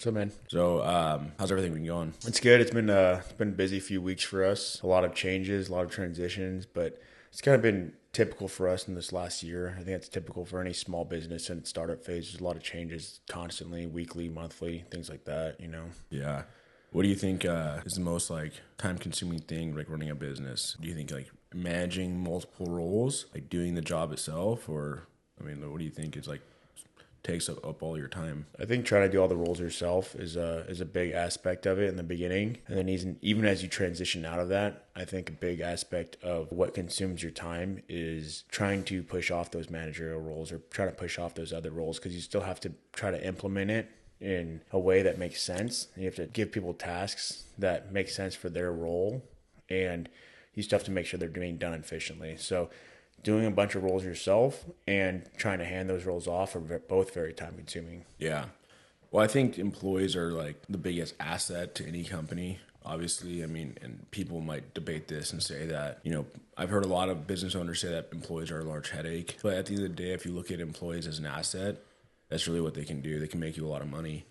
So, man, So, how's everything been going? it's good. It's been a busy few weeks for us. A lot of changes, a lot of transitions, but it's kind of been typical for us in this last year. I think it's typical for any small business in its startup phase. There's a lot of changes constantly, weekly, monthly, things like that. Yeah. What do you think is the most like time-consuming thing like running a business? Do you think like managing multiple roles, like doing the job itself, or what do you think is like takes up all your time? I think trying to do all the roles yourself is a big aspect of it in the beginning, and then even as you transition out of that, I think a big aspect of what consumes your time is trying to push off those managerial roles or try to push off those other roles because you still have to try to implement it in a way that makes sense. You have to give people tasks that make sense for their role, and you still have to make sure they're being done efficiently. So doing a bunch of roles yourself and trying to hand those roles off are both very time consuming. Yeah. Well, I think employees are like the biggest asset to any company. Obviously, and people might debate this and say that, I've heard a lot of business owners say that employees are a large headache. But at the end of the day, if you look at employees as an asset, that's really what they can do. They can make you a lot of money.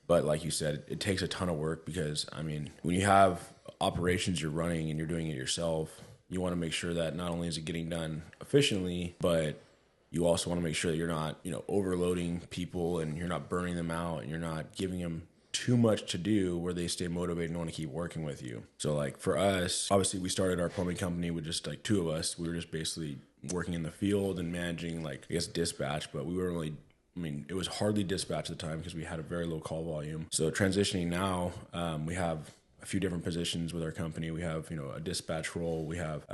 But like you said, it takes a ton of work because, when you have operations you're running and you're doing it yourself, you want to make sure that not only is it getting done efficiently, but you also want to make sure that you're not, overloading people and you're not burning them out and you're not giving them too much to do where they stay motivated and want to keep working with you. So like for us, obviously we started our plumbing company with just like two of us. We were just basically working in the field and managing like, I guess, dispatch, but we weren't really it was hardly dispatch at the time because we had a very low call volume. So transitioning now, we have a few different positions with our company. We have, a dispatch role. We have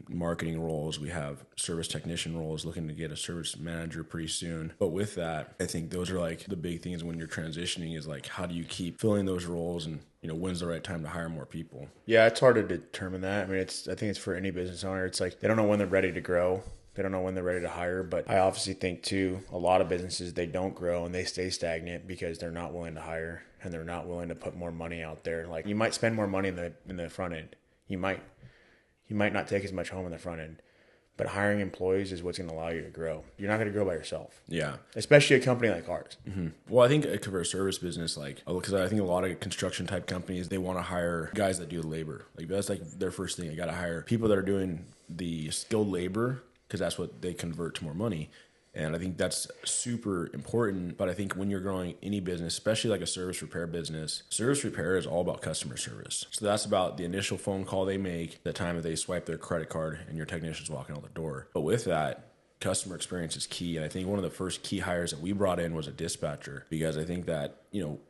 marketing roles. We have service technician roles, looking to get a service manager pretty soon. But with that, I think those are like the big things when you're transitioning is like, how do you keep filling those roles and, when's the right time to hire more people? Yeah, it's hard to determine that. I think it's for any business owner. It's like they don't know when they're ready to grow. They don't know when they're ready to hire. But I obviously think too, a lot of businesses, they don't grow and they stay stagnant because they're not willing to hire and they're not willing to put more money out there. Like you might spend more money in the front end. You might not take as much home in the front end. But hiring employees is what's going to allow you to grow. You're not going to grow by yourself. Yeah. Especially a company like ours. Mm-hmm. Well, I think for a service business, like, because I think a lot of construction type companies, they want to hire guys that do labor. Like that's like their first thing. They got to hire people that are doing the skilled labor because that's what they convert to more money. And I think that's super important. But I think when you're growing any business, especially like a service repair business, service repair is all about customer service. So that's about the initial phone call they make, the time that they swipe their credit card and your technician's walking out the door. But with that, customer experience is key. And I think one of the first key hires that we brought in was a dispatcher because I think that,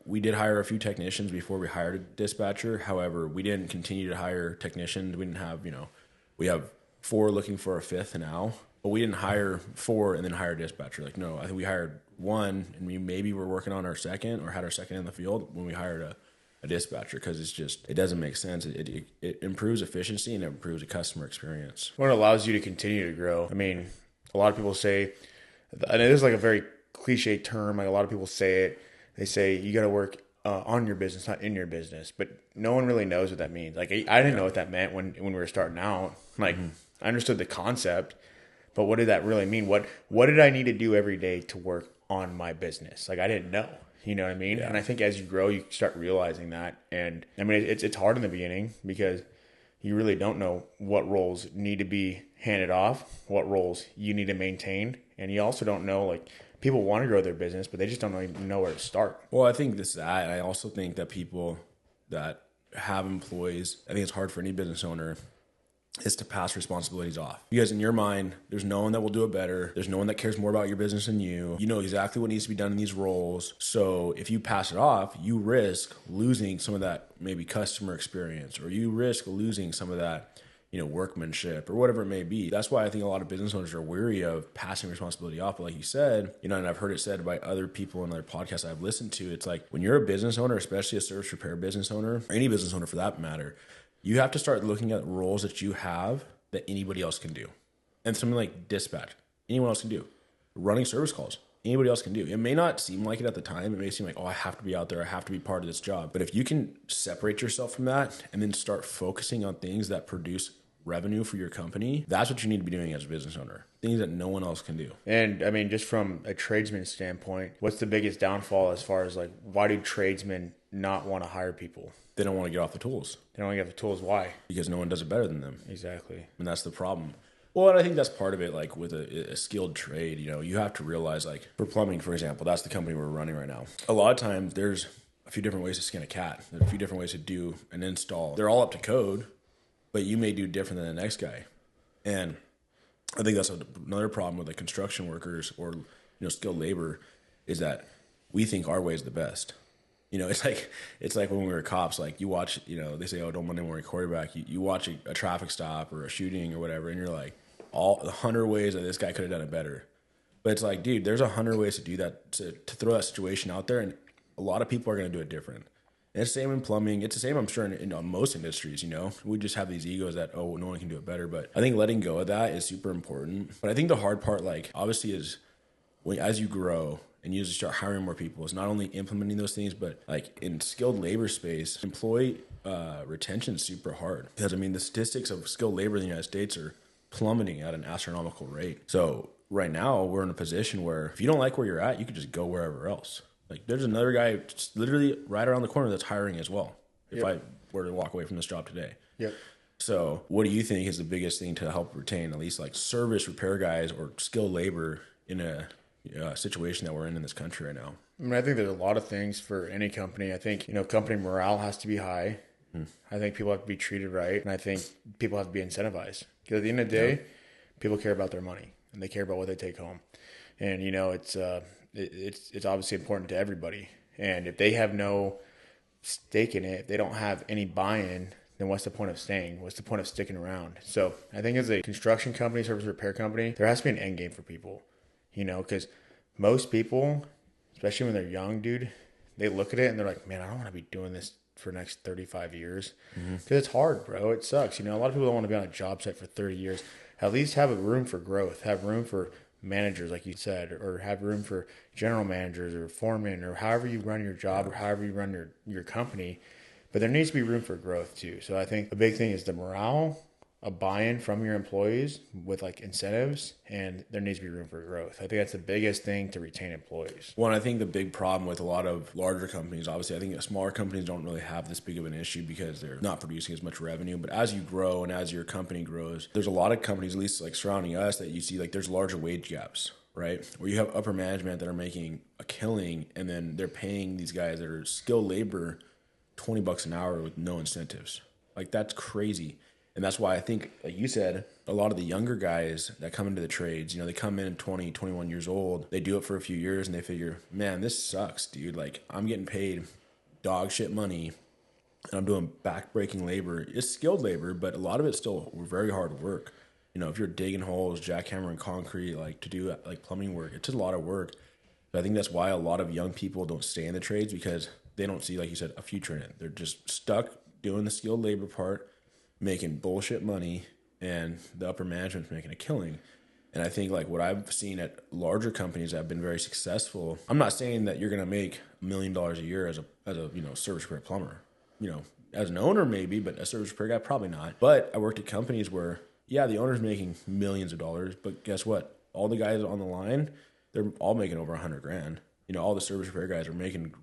we did hire a few technicians before we hired a dispatcher. However, we didn't continue to hire technicians. We didn't have, we have 4 looking for a 5th now. But we didn't hire 4 and then hire a dispatcher. Like, no, I think we hired 1 and we maybe were working on our second or had our second in the field when we hired a dispatcher because it doesn't make sense. It improves efficiency and it improves the customer experience. Well, it allows you to continue to grow. A lot of people say, and it is like a very cliche term, like a lot of people say it, they say you got to work on your business, not in your business. But no one really knows what that means. Like I didn't know what that meant when we were starting out. Like I understood the concept, but what did that really mean? What did I need to do every day to work on my business? Like I didn't know. You know what I mean? Yeah. And I think as you grow, you start realizing that. And it's hard in the beginning because you really don't know what roles need to be handed off, what roles you need to maintain. And you also don't know, like, people want to grow their business, but they just don't even know where to start. Well, I think this is that. I also think that people that have employees, I think it's hard for any business owner is to pass responsibilities off. Because in your mind, there's no one that will do it better. There's no one that cares more about your business than you. You know exactly what needs to be done in these roles. So if you pass it off, you risk losing some of that maybe customer experience, or you risk losing some of that, workmanship or whatever it may be. That's why I think a lot of business owners are weary of passing responsibility off. But like you said, and I've heard it said by other people in other podcasts I've listened to, it's like when you're a business owner, especially a service repair business owner, or any business owner for that matter, you have to start looking at roles that you have that anybody else can do. And something like dispatch, anyone else can do. Running service calls, anybody else can do. It may not seem like it at the time. It may seem like, I have to be out there. I have to be part of this job. But if you can separate yourself from that and then start focusing on things that produce revenue for your company, that's what you need to be doing as a business owner. Things that no one else can do. And I mean, just from a tradesman standpoint, what's the biggest downfall as far as like, why do tradesmen not want to hire people? They don't want to get off the tools. They don't get the tools. Why? Because no one does it better than them. Exactly. And that's the problem. Well, and I think that's part of it, like with a skilled trade, you know, you have to realize, like for plumbing, for example, that's the company we're running right now. A lot of times there's a few different ways to skin a cat. There's a few different ways to do an install. They're all up to code, but you may do different than the next guy. And I think that's another problem with like construction workers or, you know, skilled labor is that we think our way is the best. You know, it's like when we were cops, like you watch, you know, they say, oh, don't Monday morning quarterback. You watch a traffic stop or a shooting or whatever, and you're like, all 100 ways that this guy could have done it better. But it's like, dude, there's 100 ways to do that, to throw that situation out there, and a lot of people are going to do it different. And it's the same in plumbing. It's the same, I'm sure, in most industries, you know. We just have these egos that, oh, no one can do it better. But I think letting go of that is super important. But I think the hard part, like, obviously is as you grow and you start hiring more people, it's not only implementing those things, but like in skilled labor space, employee retention is super hard. Because, I mean, the statistics of skilled labor in the United States are plummeting at an astronomical rate. So right now we're in a position where if you don't like where you're at, you could just go wherever else. Like there's another guy literally right around the corner that's hiring as well. If I were to walk away from this job today. Yep. So what do you think is the biggest thing to help retain at least like service repair guys or skilled labor in a situation that we're in this country right now? I mean, I think there's a lot of things for any company. I think, you know, company morale has to be high. I think people have to be treated right. And I think people have to be incentivized. Because at the end of the day, people care about their money and they care about what they take home. And, you know, it's obviously important to everybody. And if they have no stake in it, if they don't have any buy-in, then what's the point of staying? What's the point of sticking around? So I think as a construction company, service repair company, there has to be an end game for people, you know, because most people, especially when they're young, dude, they look at it and they're like, man, I don't want to be doing this for the next 35 years because it's hard, bro. It sucks. You know, a lot of people don't want to be on a job site for 30 years. At least have a room for growth, have room for managers, like you said, or have room for general managers or foremen or however you run your job or however you run your company. But there needs to be room for growth too. So I think the big thing is the morale, a buy-in from your employees with like incentives, and there needs to be room for growth. I think that's the biggest thing to retain employees. Well, and I think the big problem with a lot of larger companies, obviously, I think smaller companies don't really have this big of an issue because they're not producing as much revenue. But as you grow and as your company grows, there's a lot of companies, at least like surrounding us, that you see like there's larger wage gaps, right? Where you have upper management that are making a killing, and then they're paying these guys that are skilled labor $20 an hour with no incentives. Like that's crazy. And that's why I think, like you said, a lot of the younger guys that come into the trades, you know, they come in 20, 21 years old, they do it for a few years and they figure, man, this sucks, dude. Like I'm getting paid dog shit money and I'm doing back-breaking labor. It's skilled labor, but a lot of it's still very hard work. You know, if you're digging holes, jackhammering concrete, like to do like plumbing work, it's a lot of work. But I think that's why a lot of young people don't stay in the trades because they don't see, like you said, a future in it. They're just stuck doing the skilled labor part, making bullshit money, and the upper management's making a killing. And I think like what I've seen at larger companies that have been very successful, I'm not saying that you're going to make $1 million a year as a you know, service repair plumber. You know, as an owner maybe, but a service repair guy probably not. But I worked at companies where, yeah, the owner's making millions of dollars, but guess what? All the guys on the line, they're all making over $100,000. You know, all the service repair guys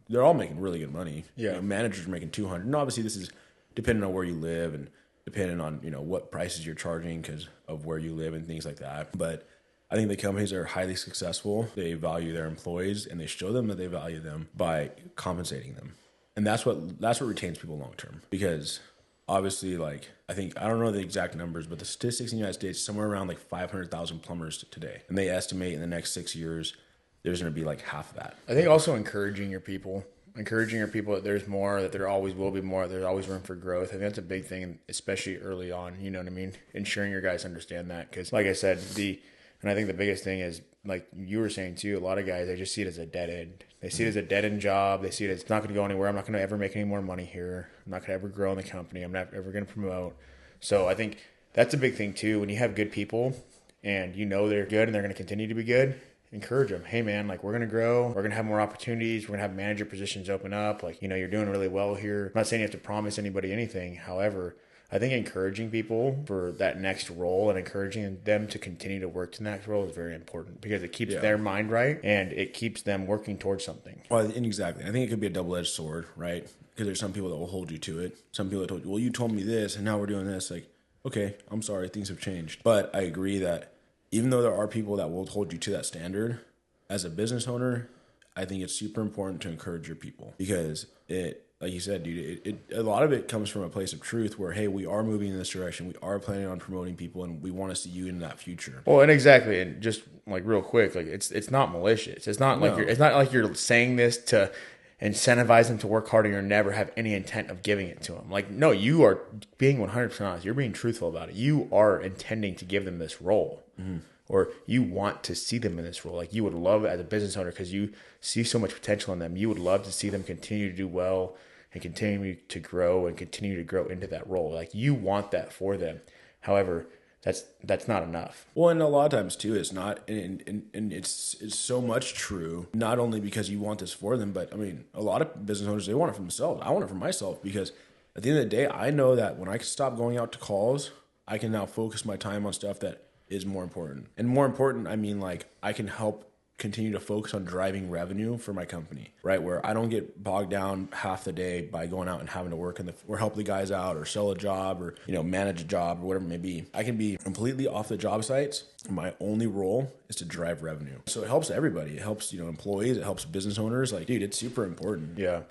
they're all making really good money. Yeah. You know, managers are making 200. And obviously this is depending on where you live and depending on, you know, what prices you're charging because of where you live and things like that. But I think the companies are highly successful. They value their employees and they show them that they value them by compensating them. And that's what retains people long term. Because obviously, like, I don't know the exact numbers, but the statistics in the United States, somewhere around like 500,000 plumbers today. And they estimate in the next 6 years, there's going to be like half of that. I think also encouraging your people that there's more, that there always will be more, there's always room for growth. I think that's a big thing, especially early on, you know what I mean? Ensuring your guys understand that. Because like I said, and I think the biggest thing is, like you were saying too, a lot of guys, they just see it as a dead end. They see it as a dead end job. They see it as it's not going to go anywhere. I'm not going to ever make any more money here. I'm not going to ever grow in the company. I'm not ever going to promote. So I think that's a big thing too. When you have good people and you know they're good and they're going to continue to be good, encourage them. Hey man, like we're going to grow. We're going to have more opportunities. We're going to have manager positions open up. Like, you know, you're doing really well here. I'm not saying you have to promise anybody anything. However, I think encouraging people for that next role and encouraging them to continue to work to the next role is very important because it keeps their mind right and it keeps them working towards something. Well, and exactly. I think it could be a double-edged sword, right? Because there's some people that will hold you to it. Some people that told you, well, you told me this and now we're doing this. Like, okay, I'm sorry, things have changed. But I agree that even though there are people that will hold you to that standard, as a business owner, I think it's super important to encourage your people because it, like you said, dude, a lot of it comes from a place of truth where, hey, we are moving in this direction. We are planning on promoting people and we want to see you in that future. Well, and exactly. And just like real quick, like it's not malicious. It's not like it's not like you're saying this to incentivize them to work harder or never have any intent of giving it to them. Like, no, you are being 100% honest. You're being truthful about it. You are intending to give them this role. Mm-hmm. Or you want to see them in this role. Like you would love as a business owner because you see so much potential in them. You would love to see them continue to do well and continue to grow and continue to grow into that role. Like you want that for them. However, that's not enough. Well, and a lot of times too, it's not, and it's so much true. Not only because you want this for them, but I mean, a lot of business owners, they want it for themselves. I want it for myself because at the end of the day, I know that when I can stop going out to calls, I can now focus my time on stuff that is more important. And more important, I mean, like I can help continue to focus on driving revenue for my company, right? Where I don't get bogged down half the day by going out and having to work or help the guys out or sell a job or, manage a job or whatever it may be. I can be completely off the job sites. My only role is to drive revenue. So it helps everybody. It helps, employees. It helps business owners. Like, dude, it's super important. Yeah.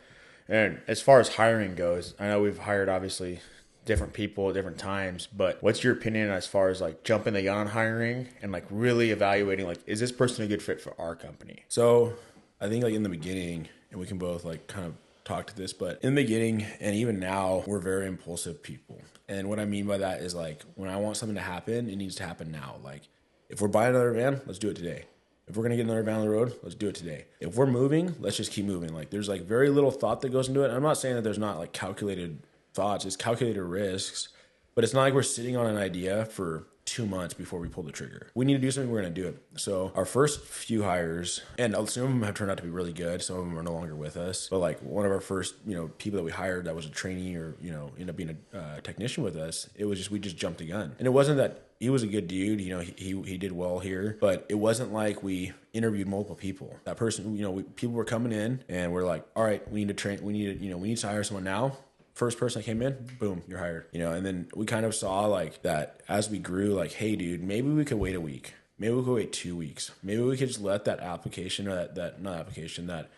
And as far as hiring goes, I know we've hired obviously different people at different times, but what's your opinion as far as like jumping the gun on hiring and like really evaluating like, is this person a good fit for our company? So I think like in the beginning, and we can both like kind of talk to this, but in the beginning and even now, we're very impulsive people. And what I mean by that is like when I want something to happen, it needs to happen now. Like if we're buying another van, let's do it today. If we're going to get another van on the road, let's do it today. If we're moving, let's just keep moving. Like there's like very little thought that goes into it. I'm not saying that there's not like calculated thoughts, it's calculated risks, but it's not like we're sitting on an idea for 2 months before we pull the trigger. We need to do something, we're going to do it. So our first few hires, and some of them have turned out to be really good, some of them are no longer with us, but like one of our first people that we hired that was a trainee or ended up being a technician with us, it was just we just jumped the gun. And it wasn't that he was a good dude, he did well here, but it wasn't like we interviewed multiple people. That person, people were coming in and we're like, all right, we need to train, we need to hire someone now. First person that came in, boom, you're hired. And then we kind of saw like that as we grew, like, hey, dude, maybe we could wait a week. Maybe we could wait 2 weeks. Maybe we could just let that application or that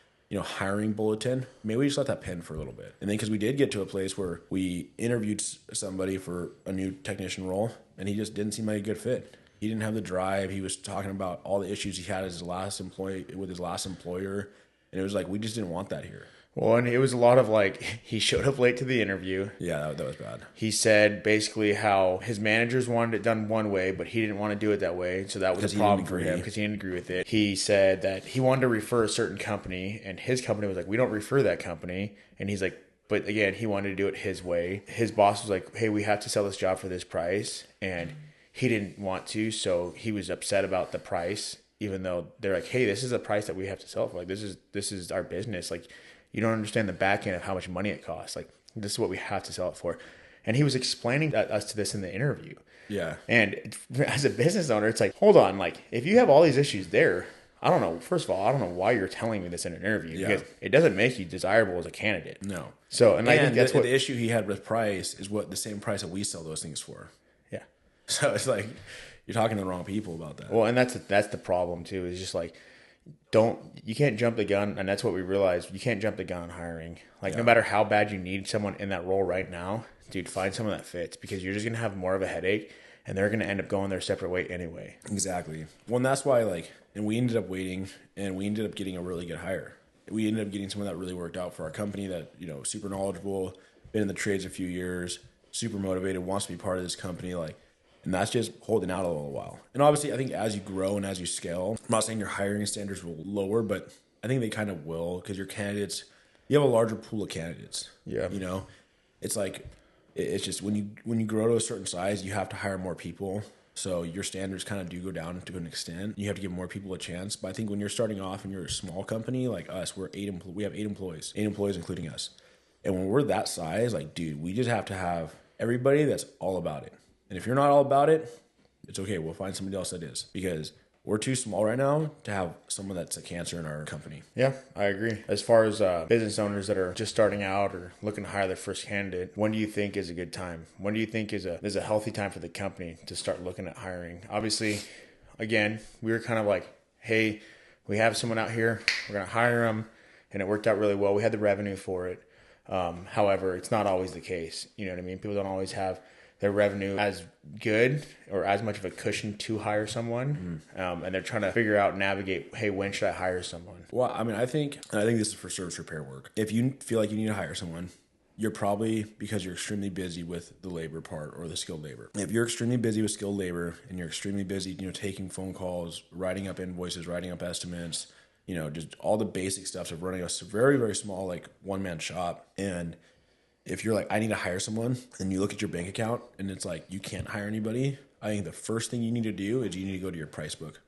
hiring bulletin, maybe we just let that pen for a little bit. And then because we did get to a place where we interviewed somebody for a new technician role and he just didn't seem like a good fit. He didn't have the drive. He was talking about all the issues he had as with his last employer. And it was like, we just didn't want that here. Well, and it was a lot of like, he showed up late to the interview. Yeah, that was bad. He said basically how his managers wanted it done one way, but he didn't want to do it that way. So that was a problem for him because he didn't agree with it. He said that he wanted to refer a certain company and his company was like, we don't refer that company. And he's like, but again, he wanted to do it his way. His boss was like, hey, we have to sell this job for this price. And he didn't want to. So he was upset about the price, even though they're like, hey, this is the price that we have to sell for. Like, this is our business. Like, you don't understand the back end of how much money it costs. Like, this is what we have to sell it for. And he was explaining us to this in the interview. Yeah. And as a business owner, it's like, hold on. Like, if you have all these issues there, I don't know. First of all, I don't know why you're telling me this in an interview because it doesn't make you desirable as a candidate. No. So, and I think that's what the issue he had with price is what the same price that we sell those things for. Yeah. So it's like, you're talking to the wrong people about that. Well, and that's the problem too, is just like, you can't jump the gun, and that's what we realized. You can't jump the gun on hiring. Like, no matter how bad you need someone in that role right now, dude, find someone that fits because you're just going to have more of a headache, and they're going to end up going their separate way anyway. Exactly. Well, and that's why, and we ended up waiting, and we ended up getting a really good hire. We ended up getting someone that really worked out for our company that, super knowledgeable, been in the trades a few years, super motivated, wants to be part of this company, and that's just holding out a little while. And obviously, I think as you grow and as you scale, I'm not saying your hiring standards will lower, but I think they kind of will because your candidates, you have a larger pool of candidates. Yeah. It's like, it's just when you grow to a certain size, you have to hire more people. So your standards kind of do go down to an extent. You have to give more people a chance. But I think when you're starting off and you're a small company like us, we have 8 employees including us. And when we're that size, like, dude, we just have to have everybody that's all about it. And if you're not all about it, it's okay. We'll find somebody else that is, because we're too small right now to have someone that's a cancer in our company. Yeah, I agree. As far as business owners that are just starting out or looking to hire their first candidate, when do you think is a good time? When do you think is a healthy time for the company to start looking at hiring? Obviously, again, we were kind of like, hey, we have someone out here, we're going to hire them, and it worked out really well. We had the revenue for it. However, it's not always the case. You know what I mean? People don't always have their revenue as good or as much of a cushion to hire someone. And they're trying to figure out, navigate, hey, when should I hire someone? Well, I mean, I think this is for service repair work. If you feel like you need to hire someone, you're probably because you're extremely busy with the labor part or the skilled labor. If you're extremely busy with skilled labor and you're extremely busy, taking phone calls, writing up invoices, writing up estimates, just all the basic stuff of running a very, very small, like, one-man shop. And if you're like, I need to hire someone, and you look at your bank account and it's like, you can't hire anybody, I think the first thing you need to do is you need to go to your price book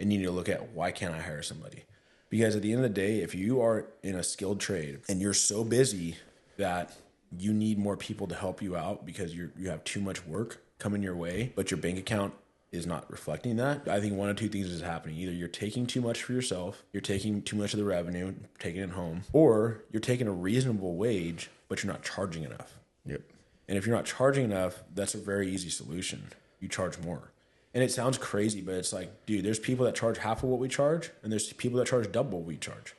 and you need to look at, why can't I hire somebody? Because at the end of the day, if you are in a skilled trade and you're so busy that you need more people to help you out because you have too much work coming your way, but your bank account is not reflecting that, I think one of two things is happening. Either you're taking too much for yourself, you're taking too much of the revenue, taking it home, or you're taking a reasonable wage, but you're not charging enough. Yep. And if you're not charging enough, that's a very easy solution. You charge more. And it sounds crazy, but it's like, dude, there's people that charge half of what we charge, and there's people that charge double what we charge.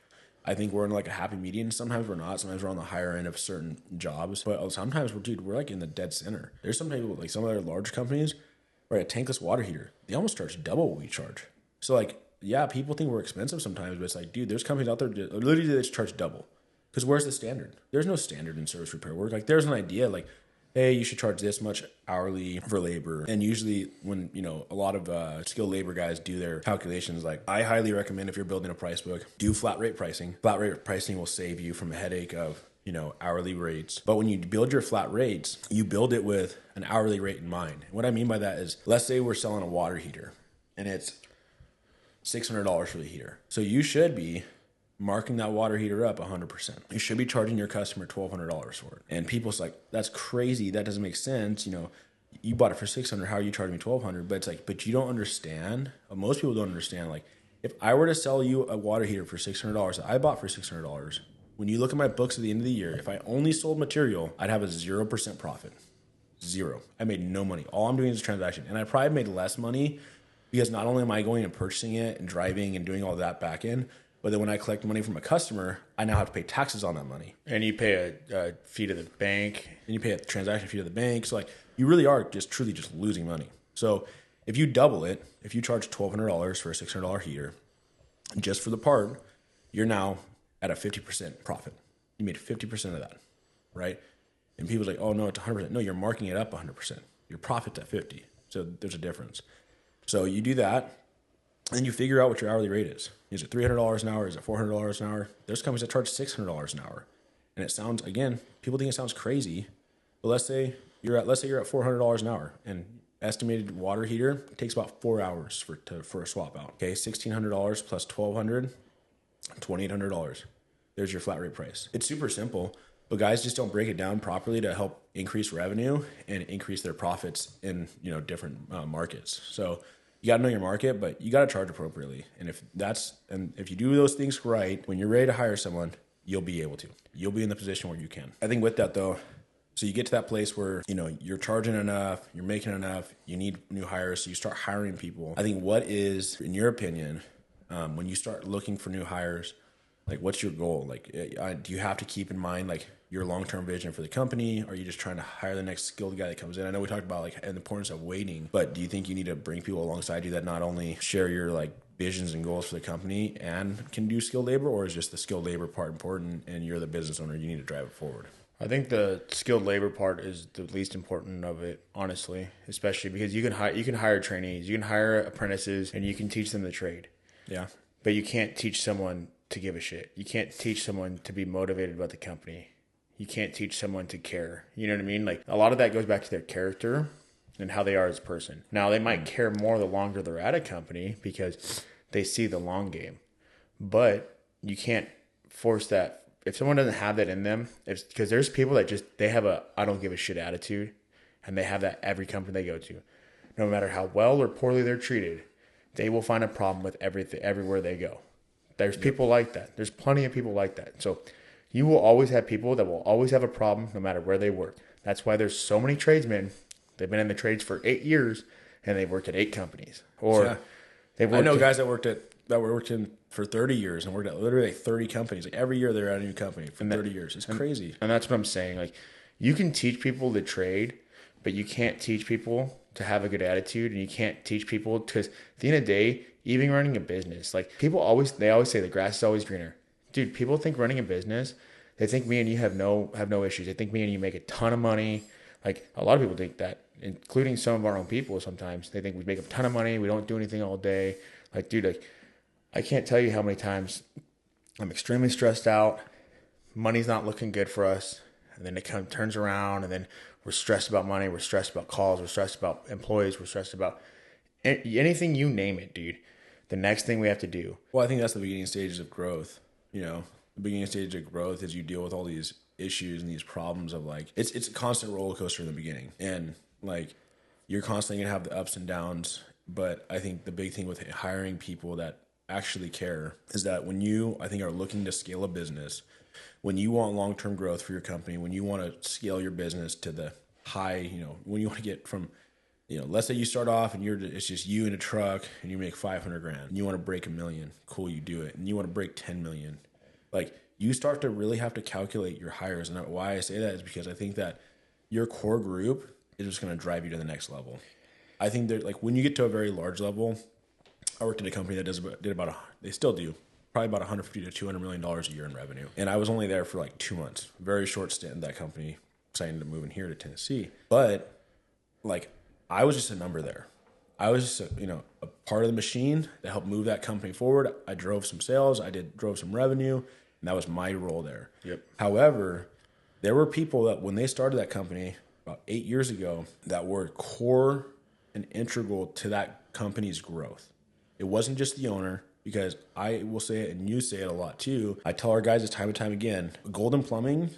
I think we're in like a happy median. Sometimes we're not. Sometimes we're on the higher end of certain jobs. But sometimes we're like in the dead center. There's some people, like some other large companies, right, a tankless water heater, they almost charge double what we charge. So like, yeah, people think we're expensive sometimes, but it's like, dude, there's companies out there that literally they just charge double. Because where's the standard? There's no standard in service repair work. Like, there's an idea like, hey, you should charge this much hourly for labor. And usually when, a lot of skilled labor guys do their calculations, like, I highly recommend, if you're building a price book, do flat rate pricing. Flat rate pricing will save you from a headache of, hourly rates. But when you build your flat rates, you build it with an hourly rate in mind. And what I mean by that is, let's say we're selling a water heater and it's $600 for the heater. So you should be marking that water heater up 100%. You should be charging your customer $1,200 for it. And people's like, that's crazy. That doesn't make sense. You bought it for $600. How are you charging me $1,200? But it's like, but you don't understand. Most people don't understand. Like, if I were to sell you a water heater for $600 that I bought for $600, when you look at my books at the end of the year, if I only sold material, I'd have a 0% profit. Zero. I made no money. All I'm doing is a transaction. And I probably made less money because not only am I going and purchasing it and driving and doing all that back in, but then when I collect money from a customer, I now have to pay taxes on that money. And you pay a fee to the bank. And you pay a transaction fee to the bank. So like, you really are truly losing money. So if you double it, if you charge $1,200 for a $600 heater, just for the part, you're now at a 50% profit. You made 50% of that, right? And people's like, oh no, it's 100%. No, you're marking it up 100%. Your profit's at 50. So there's a difference. So you do that, and you figure out what your hourly rate is. Is it $300 an hour? Is it $400 an hour? There's companies that charge $600 an hour. And it sounds, again, people think it sounds crazy, but let's say you're at $400 an hour, and estimated water heater takes about 4 hours for a swap out. Okay, $1,600 plus $1,200, $2,800. There's your flat rate price. It's super simple, but guys just don't break it down properly to help increase revenue and increase their profits in different markets. So you got to know your market, but you got to charge appropriately. And if you do those things right, when you're ready to hire someone, you'll be able to. You'll be in the position where you can. I think with that though, so you get to that place where, you're charging enough, you're making enough, you need new hires, so you start hiring people. I think what is, in your opinion, when you start looking for new hires, like, what's your goal? Like, do you have to keep in mind, like, your long-term vision for the company? Or are you just trying to hire the next skilled guy that comes in? I know we talked about, like, the importance of waiting, but do you think you need to bring people alongside you that not only share your, like, visions and goals for the company and can do skilled labor, or is just the skilled labor part important and you're the business owner, you need to drive it forward? I think the skilled labor part is the least important of it, honestly, especially because you can hire trainees, you can hire apprentices, and you can teach them the trade. Yeah. But you can't teach someone to give a shit. You can't teach someone to be motivated about the company. You can't teach someone to care. You know what I mean? Like, a lot of that goes back to their character and how they are as a person. Now, they might care more the longer they're at a company because they see the long game. But you can't force that. If someone doesn't have that in them, because there's people that they have a I don't give a shit attitude. And they have that every company they go to. No matter how well or poorly they're treated, they will find a problem with everything everywhere they go. There's people like that. There's plenty of people like that. So you will always have people that will always have a problem no matter where they work. That's why there's so many tradesmen. They've been in the trades for 8 years and they've worked at 8 companies. Or they've worked I know guys that worked in for 30 years and worked at literally 30 companies. Like every year they're at a new company for 30 years. It's crazy. And that's what I'm saying. Like, you can teach people to trade, but you can't teach people to have a good attitude, and you can't teach people, because at the end of the day, even running a business, like they always say the grass is always greener. Dude, people think running a business, they think me and you have no issues. They think me and you make a ton of money. Like, a lot of people think that, including some of our own people. Sometimes they think we make a ton of money. We don't do anything all day. Like, dude, like, I can't tell you how many times I'm extremely stressed out. Money's not looking good for us. And then it turns around, and then we're stressed about money. We're stressed about calls. We're stressed about employees. We're stressed about anything, you name it, dude. The next thing we have to do. Well, I think that's the beginning stages of growth. You know, the beginning stage of growth is you deal with all these issues and these problems of, like, it's a constant roller coaster in the beginning. And, like, you're constantly going to have the ups and downs. But I think the big thing with hiring people that actually care is that when you, I think, are looking to scale a business, when you want long-term growth for your company, when you want to scale your business to the high, you know, when you want to get from, you know, let's say you start off and it's just you in a truck and you make 500 grand and you want to break $1 million. Cool. You do it. And you want to break 10 million. Like, you start to really have to calculate your hires. And why I say that is because I think that your core group is just going to drive you to the next level. I think that, like, when you get to a very large level, I worked at a company that they still do probably about $150 to $200 million a year in revenue. And I was only there for like 2 months, very short stint in that company, deciding to move in here to Tennessee. But, like, I was just a number there. I was just a part of the machine that helped move that company forward. I drove some sales, drove some revenue, and that was my role there. Yep. However, there were people that when they started that company about 8 years ago that were core and integral to that company's growth. It wasn't just the owner, because I will say it and you say it a lot too. I tell our guys this time and time again, Golden Plumbing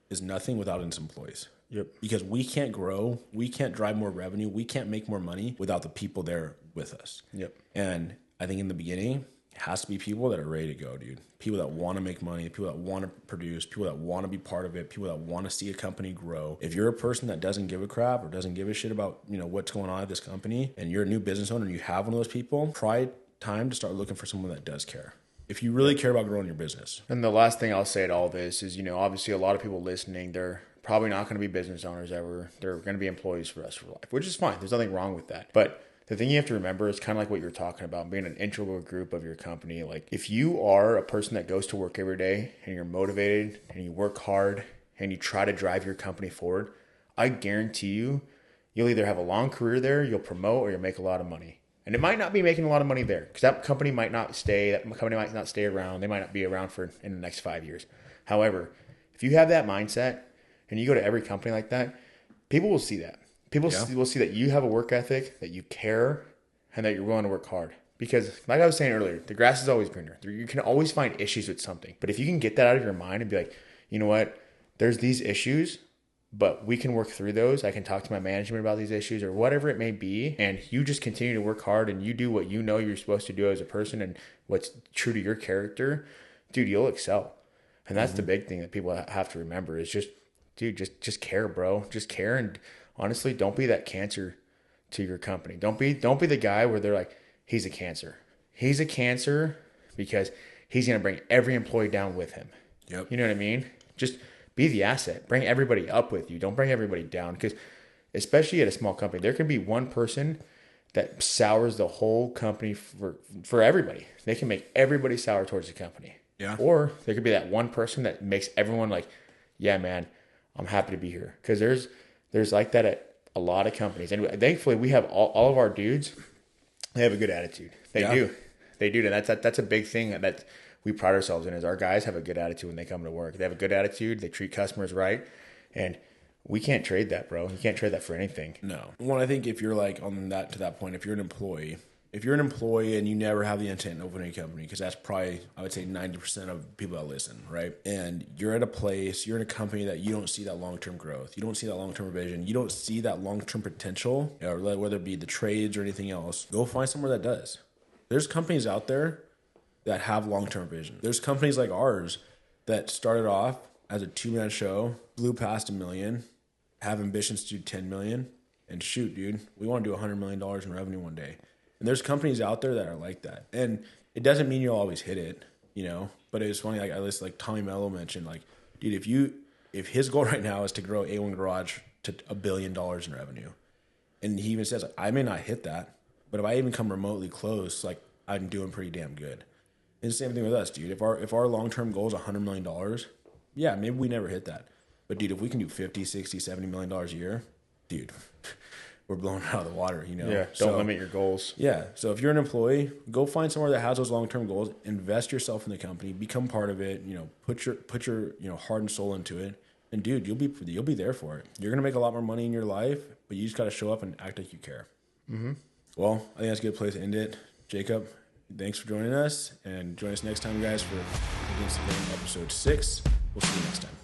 is nothing without its employees. Yep. Because we can't grow, we can't drive more revenue, we can't make more money without the people there with us. Yep. And I think in the beginning, it has to be people that are ready to go, dude. People that want to make money, people that want to produce, people that want to be part of it, people that want to see a company grow. If you're a person that doesn't give a crap or doesn't give a shit about, you know, what's going on at this company, and you're a new business owner and you have one of those people, try time to start looking for someone that does care. If you really care about growing your business. And the last thing I'll say to all this is, you know, obviously a lot of people listening, they're probably not going to be business owners ever. They're going to be employees for the rest of their life, which is fine. There's nothing wrong with that. But the thing you have to remember is kind of like what you're talking about, being an integral group of your company. Like, if you are a person that goes to work every day and you're motivated and you work hard and you try to drive your company forward, I guarantee you, you'll either have a long career there, you'll promote, or you'll make a lot of money. And it might not be making a lot of money there, because that company might not stay. That company might not stay around. They might not be around in the next 5 years. However, if you have that mindset and you go to every company like that, people will see that. People will see that you have a work ethic, that you care, and that you're willing to work hard. Because, like I was saying earlier, the grass is always greener. You can always find issues with something. But if you can get that out of your mind and be like, you know what, there's these issues, but we can work through those. I can talk to my management about these issues or whatever it may be. And you just continue to work hard and you do what you know you're supposed to do as a person and what's true to your character, dude, you'll excel. And that's the big thing that people have to remember is just, dude, just care, bro. Just care. And honestly, don't be that cancer to your company. Don't be the guy where they're like, he's a cancer. He's a cancer because he's going to bring every employee down with him. Yep. You know what I mean? Just be the asset. Bring everybody up with you. Don't bring everybody down, because especially at a small company, there can be one person that sours the whole company for everybody. They can make everybody sour towards the company. Yeah. Or there could be that one person that makes everyone like, yeah, man, I'm happy to be here. Because there's like that at a lot of companies. And thankfully, we have all of our dudes, they have a good attitude. They do. And that's a big thing that we pride ourselves in, is our guys have a good attitude when they come to work. They have a good attitude. They treat customers right. And we can't trade that, bro. You can't trade that for anything. No. Well, I think if you're like on that to that point, if you're an employee if you're an employee and you never have the intent to open a company, because that's probably, I would say 90% of people that listen, right? And you're at a place, you're in a company that you don't see that long-term growth. You don't see that long-term vision. You don't see that long-term potential, or whether it be the trades or anything else, go find somewhere that does. There's companies out there that have long-term vision. There's companies like ours that started off as a 2-man show, blew past $1 million, have ambitions to do 10 million, and shoot, dude, we want to do $100 million in revenue one day. And there's companies out there that are like that. And it doesn't mean you'll always hit it, you know, but it was funny. Like I listened, like Tommy Mello mentioned, like, dude, if his goal right now is to grow A1 Garage to $1 billion in revenue, and he even says, like, I may not hit that, but if I even come remotely close, like, I'm doing pretty damn good. And the same thing with us, dude. If our long-term goal is $100 million, yeah, maybe we never hit that. But dude, if we can do 50, 60, $70 million a year, dude, we're blowing it out of the water, you know? Yeah, don't limit your goals. Yeah. So if you're an employee, go find somewhere that has those long-term goals, invest yourself in the company, become part of it, you know, put your heart and soul into it. And dude, you'll be there for it. You're going to make a lot more money in your life, but you just got to show up and act like you care. Mm-hmm. Well, I think that's a good place to end it. Jacob, thanks for joining us, and join us next time, guys, for Against the Grain episode 6. We'll see you next time.